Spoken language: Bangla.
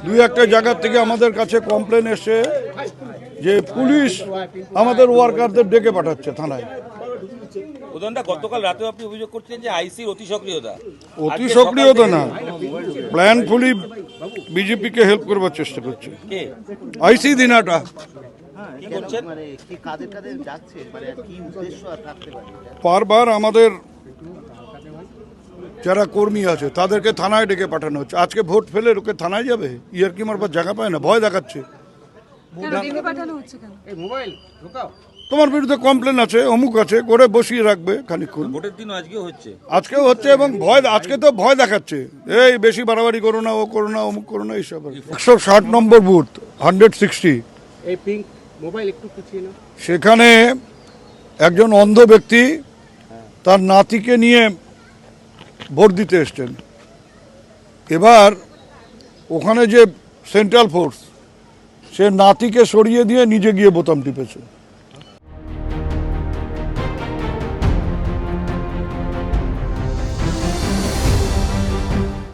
দুই একটা জায়গা থেকে আমাদের কাছে কমপ্লেন এসে যে পুলিশ আমাদের ওয়ার্কারদের ডেকে পাঠাচ্ছে থানায়। উদাহরণটা গতকাল রাতেও আপনি অভিযোগ করছেন যে আইসির অতি সক্রিয়তা না, প্ল্যানফুলি বিজেপিকে হেল্প করবার চেষ্টা করছে আইসি দিনাটা। বারবার আমাদের যারা কর্মী আছে তাদেরকে থানায় ডেকে পাঠানো হচ্ছে। আজকে ভোট ফেলে লোকে থানায় যাবে? ইয়ারকি মারবার জায়গা পায় না, ভয় দেখাচ্ছে। তোমার বিরুদ্ধে কমপ্লেন আছে, অমুক আছে, করে বসিয়ে রাখবে খানিকক্ষণ। ভোটের দিন আজকেও হচ্ছে এবং আজকে তো ভয় দেখাচ্ছে, এই বেশি বাড়াবাড়ি করো না, ও করো না, অমুক করো না, এইসব। 160 নম্বর বুথ 160, সেখানে একজন অন্ধ ব্যক্তি তার নাতিকে নিয়ে ভোট দিতে এসছেন। এবার ওখানে যে সেন্ট্রাল ফোর্স, সে নাতিকে সরিয়ে দিয়ে নিজে গিয়ে বোতাম টিপেছে।